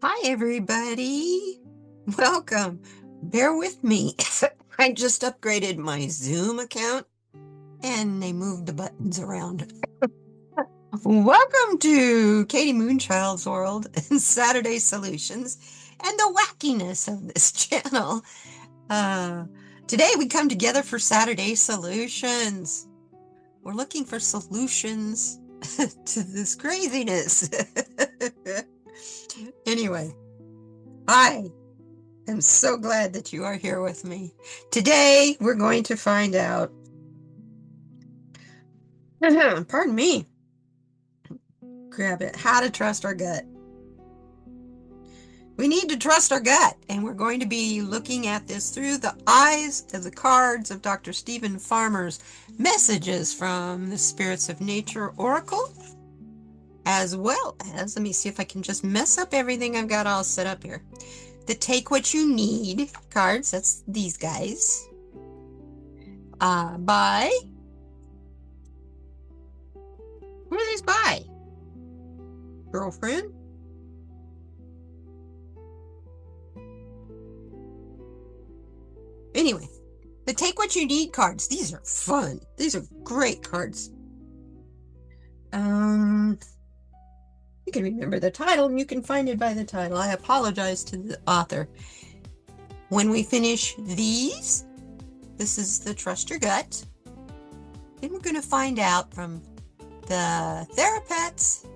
Hi, everybody. Welcome. Bear with me. I just upgraded my Zoom account and they moved the buttons around. Welcome to Katie Moonchild's World and Saturday Solutions and the wackiness of this channel. Uh, Today we come together for Saturday Solutions. We're looking for solutions to this craziness. Anyway, hi. I'm so glad that you are here with me. Today, we're going to find out, pardon me, grab it, how to trust our gut. We need to trust our gut, and we're going to be looking at this through the eyes of the cards of Dr. Stephen Farmer's messages from the Spirits of Nature Oracle, as well as, let me see if I can just mess up everything I've got all set up here. The Take What You Need cards, that's these guys. By, who are these by? Girlfriend? Anyway, the Take What You Need cards. These are fun. These are great cards. You can remember the title and you can find it by the title. I apologize to the author. When we finish these, this is the Trust Your Gut. Then we're going to find out from the Therapests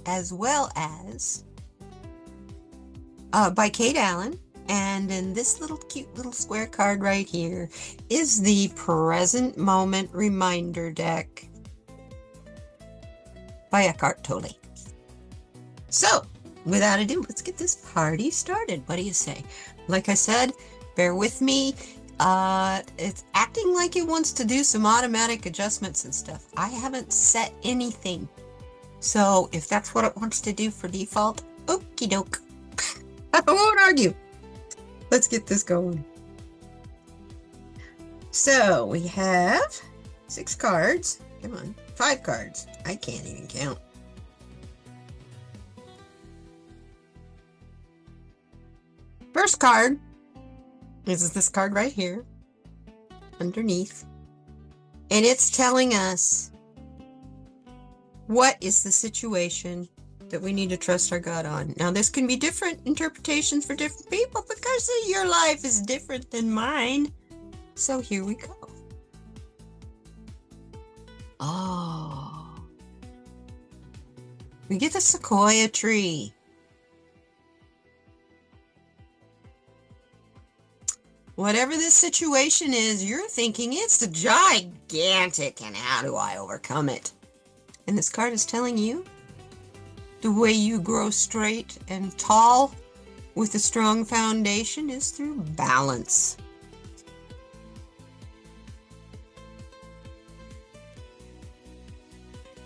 as well as by Kate Allen. And in this little cute little square card right here is the Present Moment Reminder Deck by Eckhart Tolle. So, without ado, let's get this party started. What do you say? Like I said, bear with me. It's acting like it wants to do some automatic adjustments and stuff. I haven't set anything. So, if that's what it wants to do for default, okie doke. I won't argue. Let's get this going. So, we have 6 cards. Come on, 5 cards. I can't even count. First card is this card right here, underneath. And it's telling us what is the situation that we need to trust our gut on. Now, this can be different interpretations for different people because your life is different than mine. So here we go. Oh, we get the sequoia tree. Whatever this situation is, you're thinking it's gigantic and how do I overcome it? And this card is telling you the way you grow straight and tall with a strong foundation is through balance.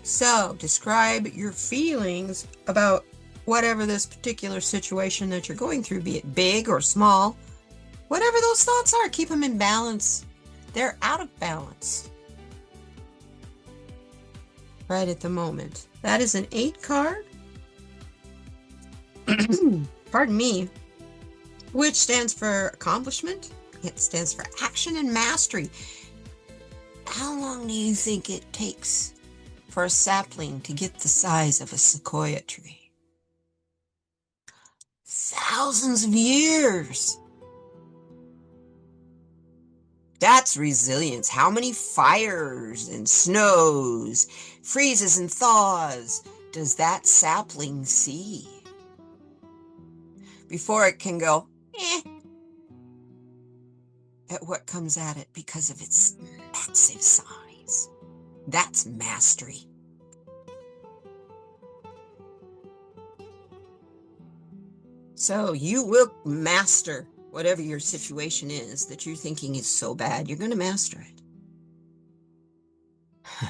So, describe your feelings about whatever this particular situation that you're going through, be it big or small. Whatever those thoughts are, keep them in balance. They're out of balance right at the moment. That is an 8 card. Pardon me. Which stands for accomplishment. It stands for action and mastery. How long do you think it takes for a sapling to get the size of a sequoia tree? Thousands of years. That's resilience. How many fires and snows, freezes and thaws does that sapling see before it can go, at what comes at it because of its massive size? That's mastery. So you will master whatever your situation is that you're thinking is so bad. You're going to master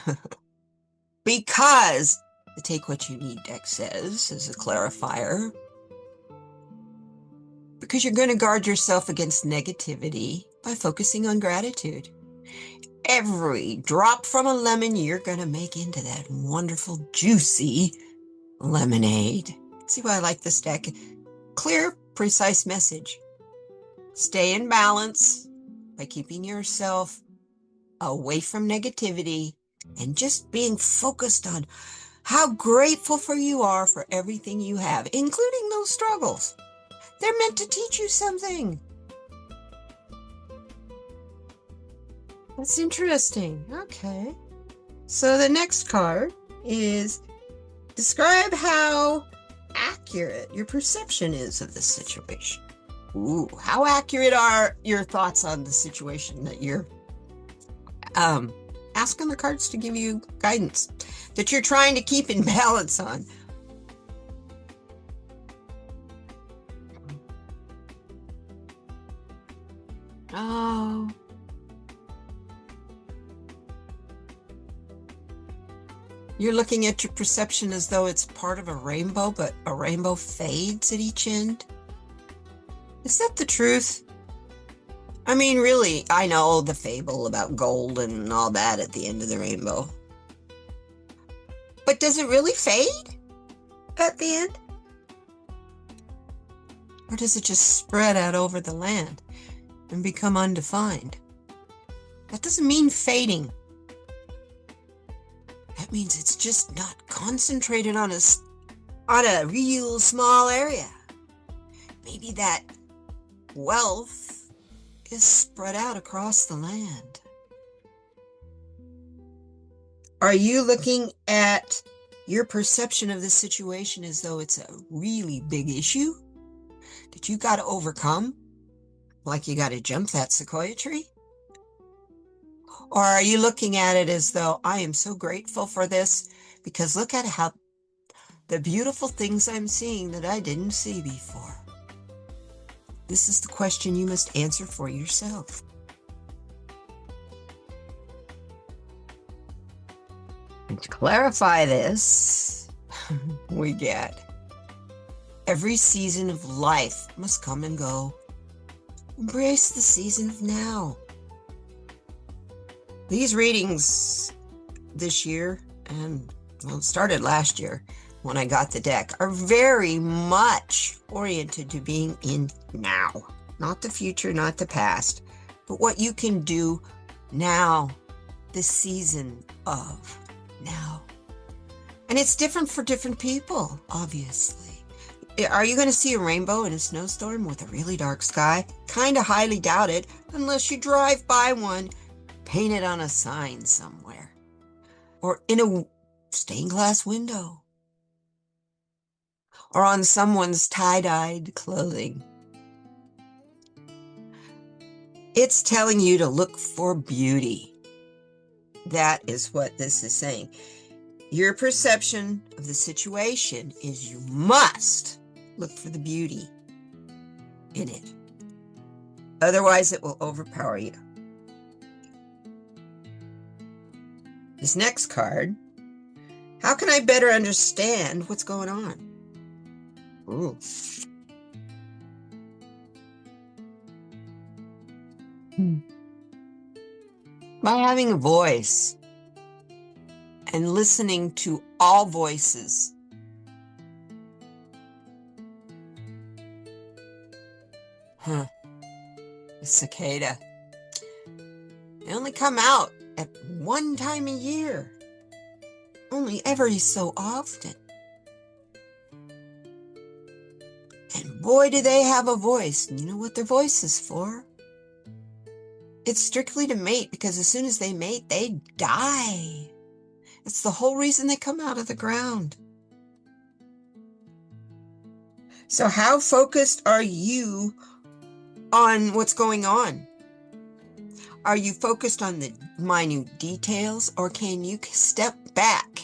it. Because the Take What You Need deck says, as a clarifier, because you're going to guard yourself against negativity by focusing on gratitude. Every drop from a lemon you're going to make into that wonderful, juicy lemonade. See why I like this deck? clear, precise message. Stay in balance by keeping yourself away from negativity and just being focused on how grateful you are for everything you have, including those struggles. They're meant to teach you something. That's interesting. Okay. So the next card is describe how accurate your perception is of the situation. Ooh, how accurate are your thoughts on the situation that you're asking the cards to give you guidance, that you're trying to keep in balance on? Oh. You're looking at your perception as though it's part of a rainbow, but a rainbow fades at each end. Is that the truth? I mean, really, I know the fable about gold and all that at the end of the rainbow. But does it really fade at the end? Or does it just spread out over the land and become undefined? That doesn't mean fading. That means it's just not concentrated on a real small area. Maybe that wealth is spread out across the land. Are you looking at your perception of the situation as though it's a really big issue that you got to overcome? Like you got to jump that sequoia tree? Or are you looking at it as though I am so grateful for this because look at how the beautiful things I'm seeing that I didn't see before? This is the question you must answer for yourself. And to clarify this, we get every season of life must come and go. Embrace the season of now. These readings this year, and well, it started last year when I got the deck, are very much oriented to being in now. Not the future, not the past, but what you can do now, the season of now. And it's different for different people, obviously. Are you going to see a rainbow in a snowstorm with a really dark sky? Kind of highly doubt it, unless you drive by one painted on a sign somewhere, or in a stained glass window, or on someone's tie-dyed clothing. It's telling you to look for beauty. That is what this is saying. Your perception of the situation is you must look for the beauty in it. Otherwise, it will overpower you. This next card, how can I better understand what's going on? Ooh. By having a voice and listening to all voices. The cicada. They only come out at one time a year, only every so often. And boy, do they have a voice. And you know what their voice is for? It's strictly to mate, because as soon as they mate, they die. It's the whole reason they come out of the ground. So how focused are you on what's going on? Are you focused on the minute details, or can you step back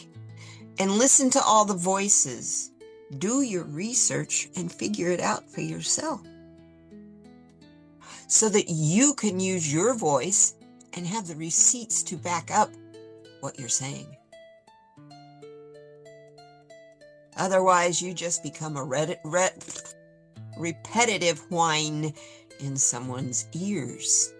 and listen to all the voices, do your research, and figure it out for yourself so that you can use your voice and have the receipts to back up what you're saying? Otherwise, you just become a repetitive whine in someone's ears.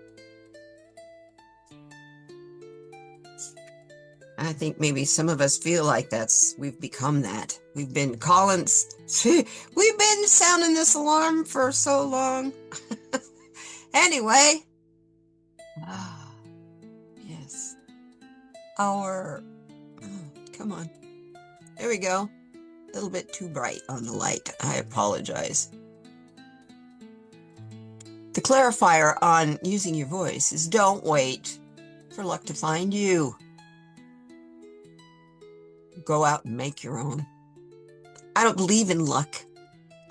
I think maybe some of us feel like we've become that. We've been we've been sounding this alarm for so long. Anyway, yes, come on. There we go. A little bit too bright on the light. I apologize. The clarifier on using your voice is don't wait for luck to find you. Go out and make your own. I don't believe in luck.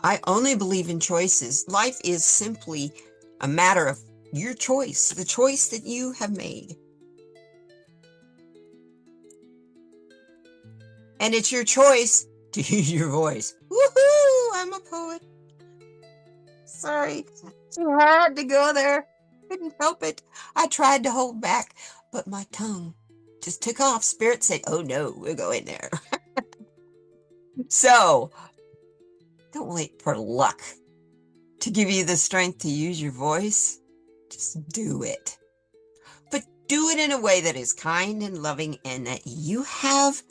I only believe in choices. Life is simply a matter of your choice, the choice that you have made. And it's your choice to use your voice. Woohoo! I'm a poet. Sorry. I had to go there. Couldn't help it. I tried to hold back, but my tongue just took off. Spirit said, oh no, we're going there. So, don't wait for luck to give you the strength to use your voice. Just do it. But do it in a way that is kind and loving and that you have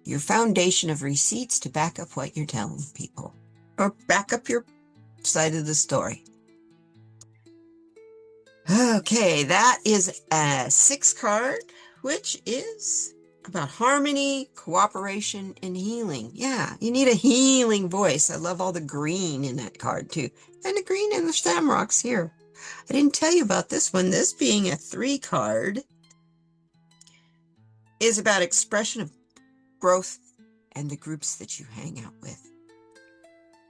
your foundation of receipts to back up what you're telling people or back up your side of the story. Okay, that is a 6 card, which is about harmony, cooperation, and healing. Yeah, you need a healing voice. I love all the green in that card too. And the green and the shamrocks here. I didn't tell you about this one. This being a 3 card is about expression of growth and the groups that you hang out with.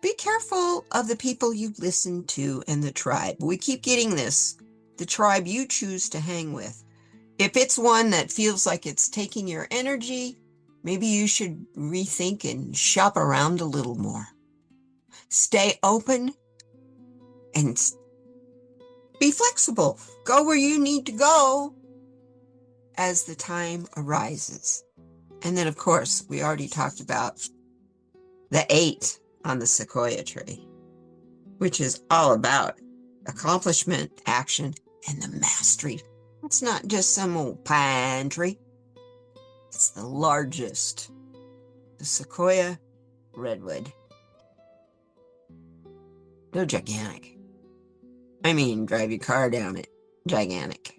Be careful of the people you listen to and the tribe. We keep getting this. The tribe you choose to hang with. If it's one that feels like it's taking your energy, maybe you should rethink and shop around a little more. Stay open and be flexible. Go where you need to go as the time arises. And then, of course, we already talked about the 8 on the sequoia tree, which is all about accomplishment, action, and the mastery. It's not just some old pine tree. It's the largest, the sequoia redwood. They're gigantic. I mean, drive your car down it. Gigantic.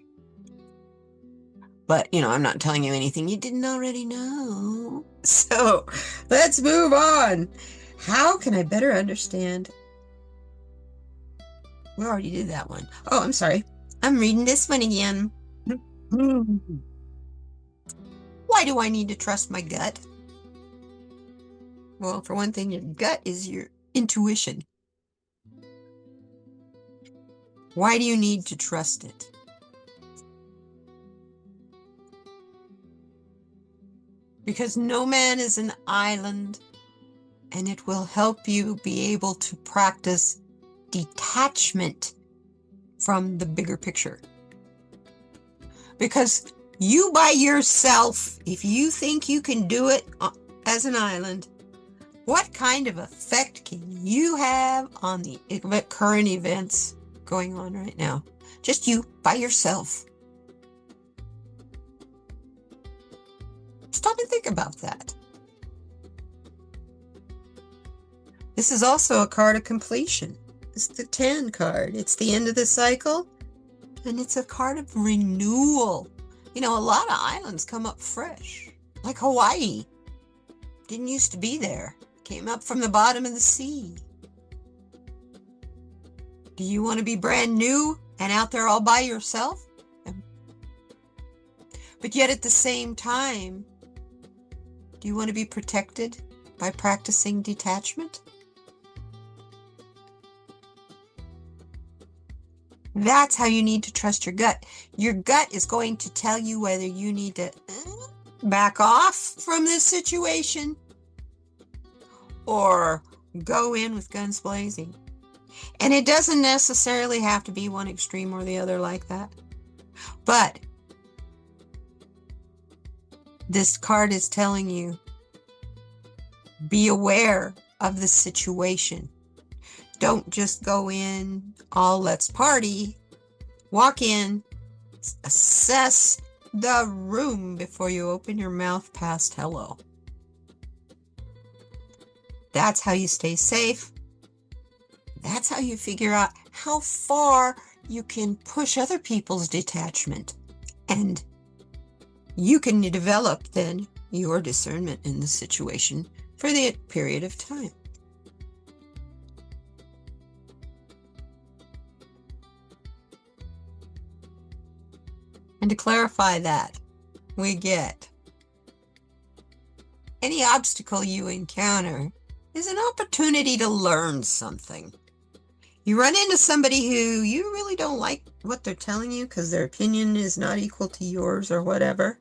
But, I'm not telling you anything you didn't already know. So, let's move on. How can I better understand? We already did that one. Oh, I'm sorry. I'm reading this one again. Why do I need to trust my gut? Well, for one thing, your gut is your intuition. Why do you need to trust it? Because no man is an island, and it will help you be able to practice detachment from the bigger picture. Because you by yourself, if you think you can do it as an island, what kind of effect can you have on the current events going on right now? Just you by yourself. Stop and think about that. This is also a card of completion. It's the 10 card. It's the end of the cycle, and it's a card of renewal. A lot of islands come up fresh, like Hawaii. Didn't used to be there. Came up from the bottom of the sea. Do you want to be brand new and out there all by yourself? But yet at the same time, do you want to be protected by practicing detachment? That's how you need to trust your gut. Your gut is going to tell you whether you need to back off from this situation or go in with guns blazing. And it doesn't necessarily have to be one extreme or the other like that. But this card is telling you, be aware of the situation. Don't just go in all let's party. Walk in, assess the room before you open your mouth past hello. That's how you stay safe. That's how you figure out how far you can push other people's detachment. And you can develop then your discernment in the situation for the period of time. And to clarify that, we get any obstacle you encounter is an opportunity to learn something. You run into somebody who you really don't like what they're telling you because their opinion is not equal to yours or whatever.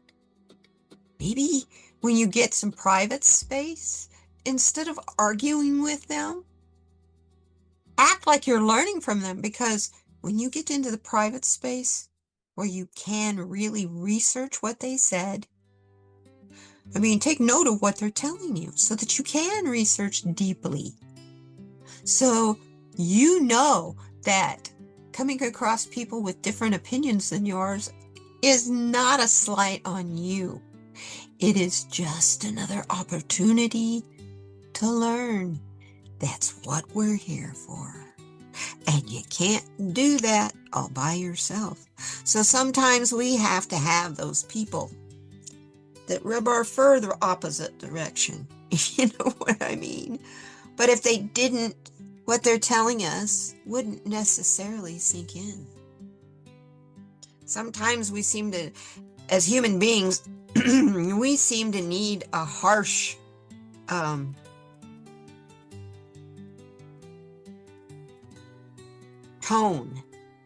Maybe when you get some private space, instead of arguing with them, act like you're learning from them, because when you get into the private space where you can really research what they said, take note of what they're telling you so that you can research deeply. So you know that coming across people with different opinions than yours is not a slight on you. It is just another opportunity to learn. That's what we're here for. And you can't do that all by yourself. So sometimes we have to have those people that rub our further opposite direction, if you know what I mean. But if they didn't, what they're telling us wouldn't necessarily sink in. Sometimes we seem to, as human beings, we seem to need a harsh tone.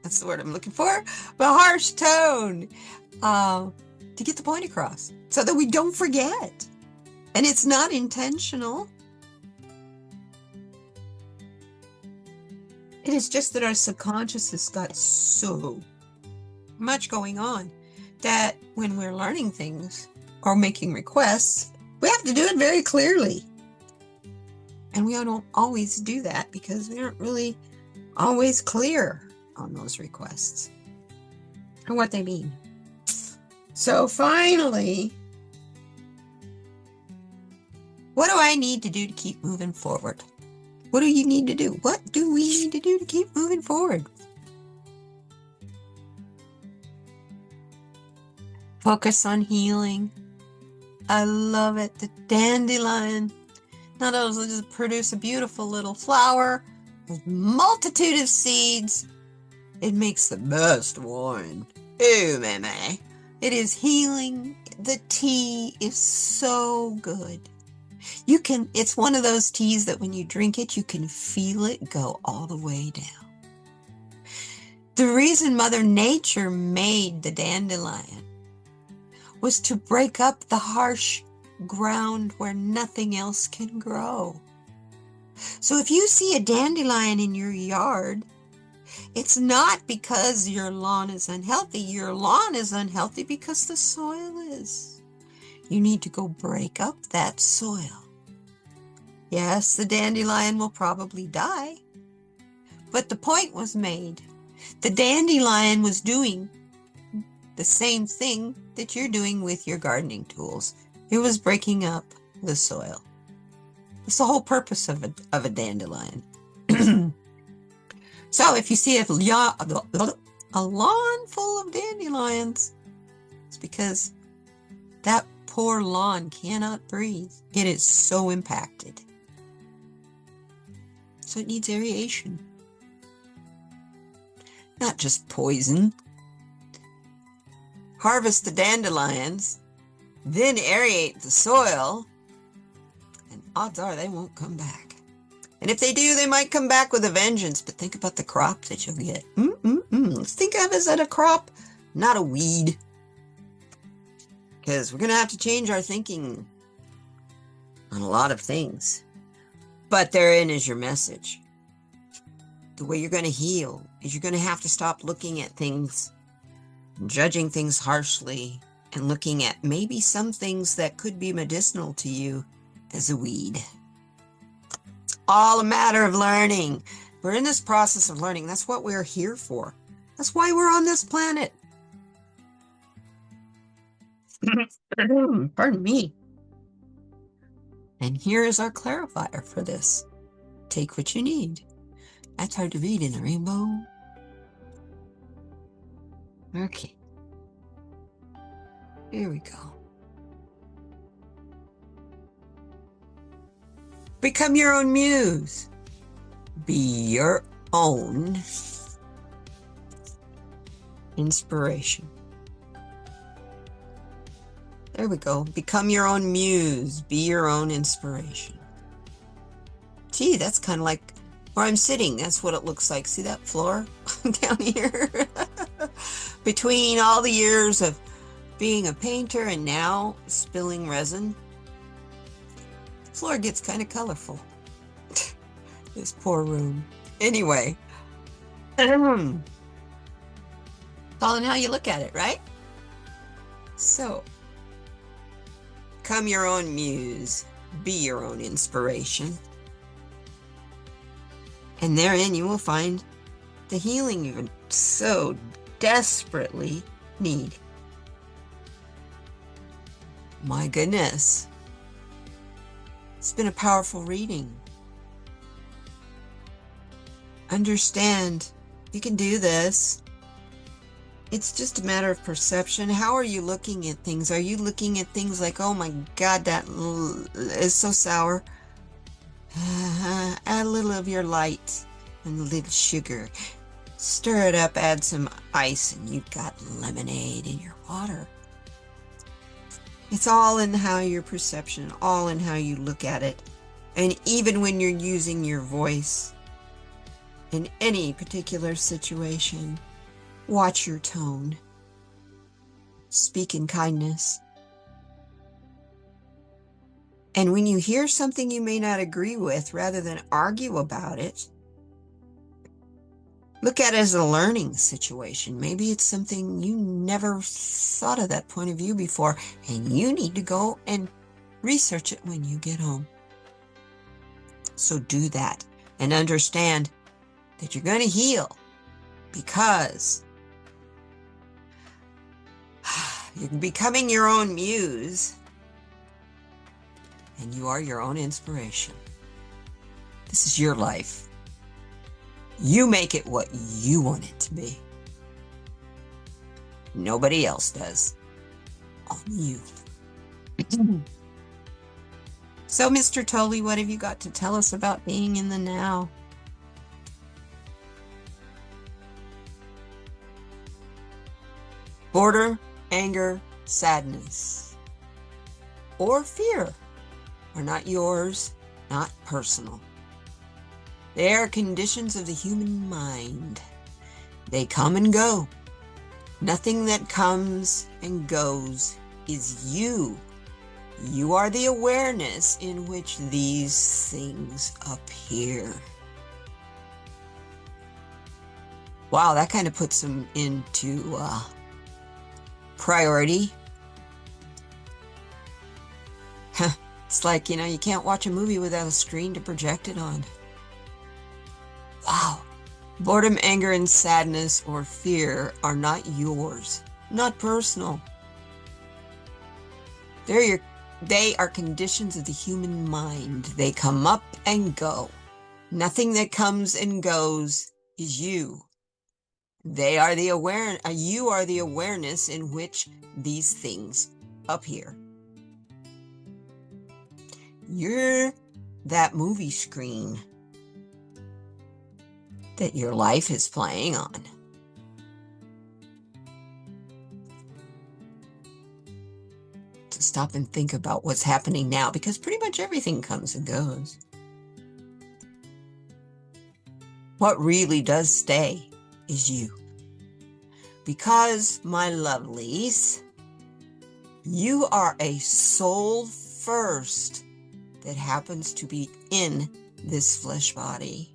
That's the word I'm looking for. But harsh tone to get the point across so that we don't forget. And it's not intentional. It is just that our subconscious has got so much going on that when we're learning things or making requests, we have to do it very clearly. And we don't always do that because we aren't really always clear on those requests and what they mean. So finally, what do I need to do to keep moving forward? What do you need to do? What do we need to do to keep moving forward? Focus on healing. I love it. The dandelion. Not only does it produce a beautiful little flower with multitude of seeds, it makes the best wine. Ooh, mama. It is healing. The tea is so good. It's one of those teas that when you drink it, you can feel it go all the way down. The reason Mother Nature made the dandelion was to break up the harsh ground where nothing else can grow. So if you see a dandelion in your yard, it's not because your lawn is unhealthy. Your lawn is unhealthy because the soil is. You need to go break up that soil. Yes, the dandelion will probably die, but the point was made. The dandelion was doing the same thing that you're doing with your gardening tools. It was breaking up the soil. It's the whole purpose of a dandelion. So if you see a lawn full of dandelions, it's because that poor lawn cannot breathe. It is so impacted. So it needs aeration. Not just poison. Harvest the dandelions, then aerate the soil, and odds are they won't come back. And if they do, they might come back with a vengeance, but think about the crop that you'll get. Let's think of it as a crop, not a weed. Because we're going to have to change our thinking on a lot of things. But therein is your message. The way you're going to heal is you're going to have to stop looking at things, judging things harshly, and looking at maybe some things that could be medicinal to you as a weed. All a matter of learning. We're in this process of learning. That's what we're here for. That's why we're on this planet. Pardon me. And here is our clarifier for this. Take what you need. That's hard to read in a rainbow. Okay. Here we go. Become your own muse. Be your own inspiration. There we go. Become your own muse. Be your own inspiration. Gee, that's kind of like where I'm sitting. That's what it looks like. See that floor down here? Between all the years of being a painter and now spilling resin, the floor gets kind of colorful. This poor room. Anyway. It's all in how you look at it, right? So, become your own muse. Be your own inspiration. And therein you will find the healing you so desperately need. My goodness. It's been a powerful reading. Understand, you can do this. It's just a matter of perception. How are you looking at things? Are you looking at things like, oh my God, that is so sour? Add a little of your light and a little sugar. Stir it up, add some ice, and you've got lemonade in your water. It's all in how your perception, all in how you look at it. And even when you're using your voice in any particular situation, watch your tone. Speak in kindness. And when you hear something you may not agree with, rather than argue about it, look at it as a learning situation. Maybe it's something you never thought of that point of view before, and you need to go and research it when you get home. So do that and understand that you're going to heal because you're becoming your own muse. And you are your own inspiration. This is your life. You make it what you want it to be. Nobody else does. Only you. So, Mr. Tully, what have you got to tell us about being in the now? Boredom, anger, sadness, or fear are not yours, not personal. They are conditions of the human mind. They come and go. Nothing that comes and goes is you. You are the awareness in which these things appear. Wow, that kind of puts them into priority. It's like, you can't watch a movie without a screen to project it on. Wow. Boredom, anger, and sadness or fear are not yours, not personal. They are conditions of the human mind. They come up and go. Nothing that comes and goes is you. You are the awareness in which these things appear. You're that movie screen that your life is playing on. To stop and think about what's happening now, because pretty much everything comes and goes. What really does stay is you. Because, my lovelies, you are a soul first that happens to be in this flesh body,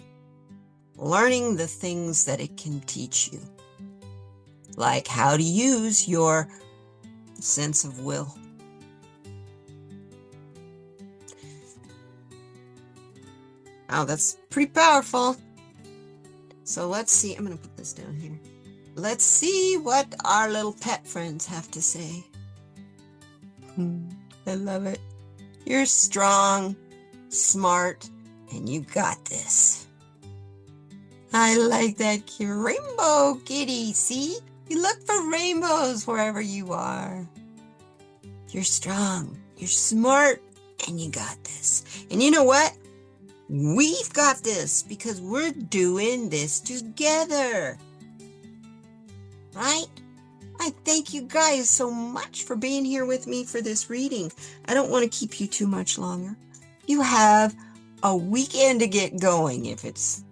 learning the things that it can teach you, like how to use your sense of will. Now that's pretty powerful. So let's see, I'm going to put this down here. Let's see what our little pet friends have to say. I love it. You're strong, smart, and you got this. I like that rainbow kitty. See? You look for rainbows wherever you are. You're strong, you're smart, and you got this. And you know what? We've got this because we're doing this together. Right? I thank you guys so much for being here with me for this reading. I don't want to keep you too much longer. You have a weekend to get going if it's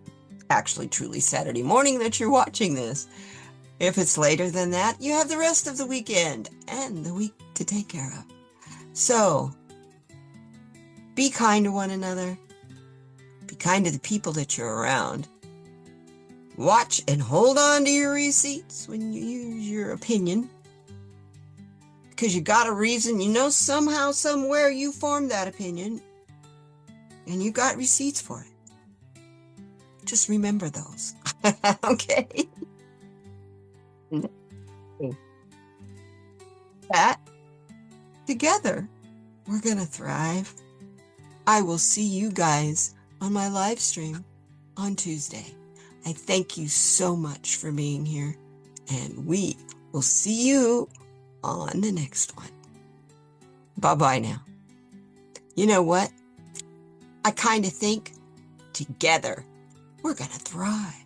actually truly Saturday morning that you're watching this. If it's later than that, you have the rest of the weekend and the week to take care of. So, be kind to one another. Be kind to the people that you're around. Watch and hold on to your receipts when you use your opinion. Because you got a reason, you know somehow, somewhere you formed that opinion. And you got receipts for it. Just remember those. Okay? That, together, we're going to thrive. I will see you guys on my live stream on Tuesday. I thank you so much for being here, and we will see you on the next one. Bye-bye now. You know what? I kind of think together we're going to thrive.